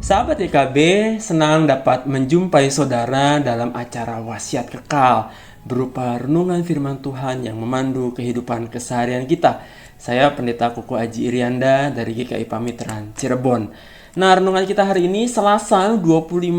Sahabat YKB, senang dapat menjumpai saudara dalam acara Wasiat Kekal berupa renungan firman Tuhan yang memandu kehidupan keseharian kita. Saya Pendeta Koko Aji Irianda dari GKI Pamitran, Cirebon. Nah, renungan kita hari ini Selasa 25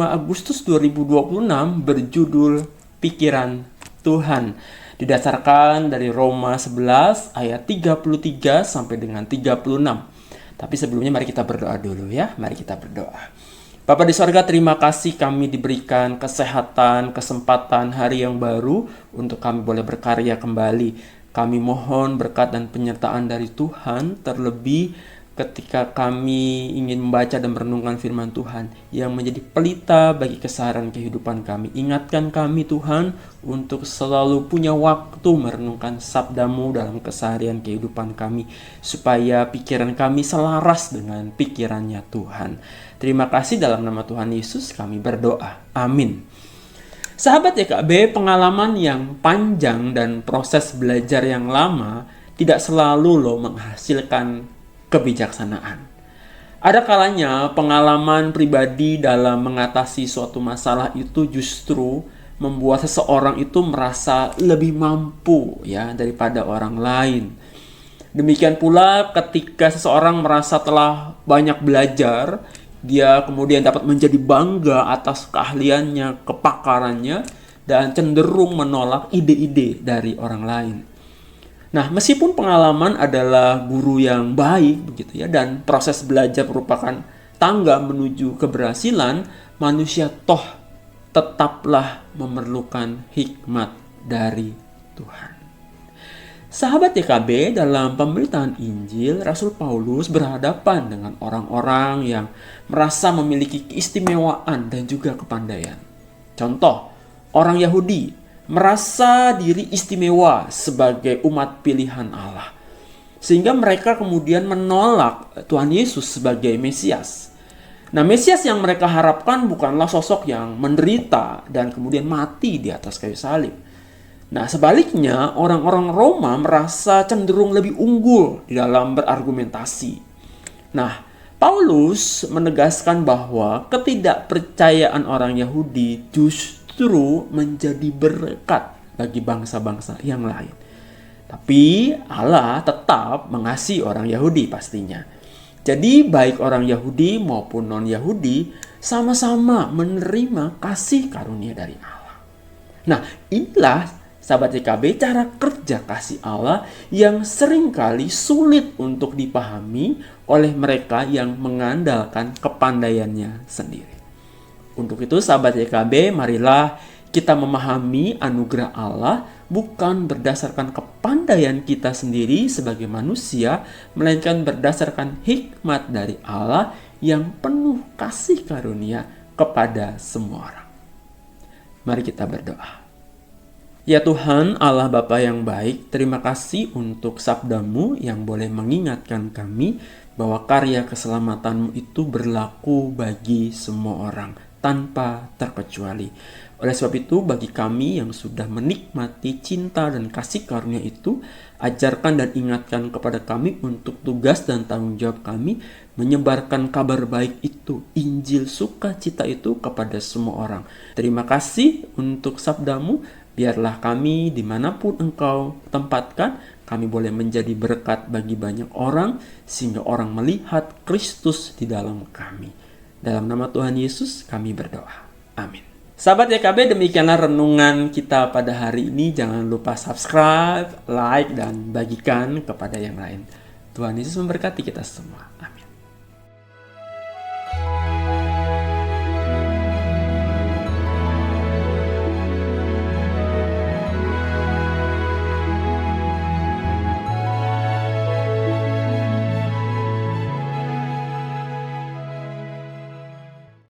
Agustus 2026 berjudul Pikiran Tuhan. Didasarkan dari Roma 11 ayat 33 sampai dengan 36. Tapi sebelumnya mari kita berdoa dulu ya. Mari kita berdoa. Bapa di sorga, terima kasih kami diberikan kesehatan, kesempatan hari yang baru untuk kami boleh berkarya kembali. Kami mohon berkat dan penyertaan dari Tuhan, terlebih ketika kami ingin membaca dan merenungkan firman Tuhan yang menjadi pelita bagi keseharian kehidupan kami. Ingatkan kami Tuhan untuk selalu punya waktu merenungkan sabda-Mu dalam keseharian kehidupan kami, supaya pikiran kami selaras dengan pikirannya Tuhan. Terima kasih, dalam nama Tuhan Yesus kami berdoa. Amin. Sahabat YKB, pengalaman yang panjang dan proses belajar yang lama tidak selalu menghasilkan kebijaksanaan. Ada kalanya pengalaman pribadi dalam mengatasi suatu masalah itu justru membuat seseorang itu merasa lebih mampu ya daripada orang lain. Demikian pula ketika seseorang merasa telah banyak belajar, dia kemudian dapat menjadi bangga atas keahliannya, kepakarannya, dan cenderung menolak ide-ide dari orang lain. Nah, meskipun pengalaman adalah guru yang baik begitu ya, dan proses belajar merupakan tangga menuju keberhasilan, manusia toh tetaplah memerlukan hikmat dari Tuhan. Sahabat YKB, dalam pemberitaan Injil, Rasul Paulus berhadapan dengan orang-orang yang merasa memiliki keistimewaan dan juga kepandaian. Contoh, orang Yahudi merasa diri istimewa sebagai umat pilihan Allah, sehingga mereka kemudian menolak Tuhan Yesus sebagai Mesias. Nah, Mesias yang mereka harapkan bukanlah sosok yang menderita dan kemudian mati di atas kayu salib. Nah, sebaliknya orang-orang Roma merasa cenderung lebih unggul di dalam berargumentasi. Nah, Paulus menegaskan bahwa ketidakpercayaan orang Yahudi justru menjadi berkat bagi bangsa-bangsa yang lain. Tapi Allah tetap mengasihi orang Yahudi pastinya. Jadi baik orang Yahudi maupun non-Yahudi sama-sama menerima kasih karunia dari Allah. Nah, inilah sahabat YKB cara kerja kasih Allah yang seringkali sulit untuk dipahami oleh mereka yang mengandalkan kepandaiannya sendiri. Untuk itu sahabat YKB, marilah kita memahami anugerah Allah bukan berdasarkan kepandaian kita sendiri sebagai manusia, melainkan berdasarkan hikmat dari Allah yang penuh kasih karunia kepada semua orang. Mari kita berdoa. Ya Tuhan, Allah Bapa yang baik, terima kasih untuk sabda-Mu yang boleh mengingatkan kami bahwa karya keselamatan-Mu itu berlaku bagi semua orang, tanpa terkecuali. Oleh sebab itu, bagi kami yang sudah menikmati cinta dan kasih karunia itu, ajarkan dan ingatkan kepada kami untuk tugas dan tanggung jawab kami menyebarkan kabar baik itu, Injil sukacita itu kepada semua orang. Terima kasih untuk sabda-Mu. Biarlah kami dimanapun Engkau tempatkan, kami boleh menjadi berkat bagi banyak orang, sehingga orang melihat Kristus di dalam kami. Dalam nama Tuhan Yesus kami berdoa. Amin. Sahabat YKB, demikianlah renungan kita pada hari ini. Jangan lupa subscribe, like, dan bagikan kepada yang lain. Tuhan Yesus memberkati kita semua. Amin.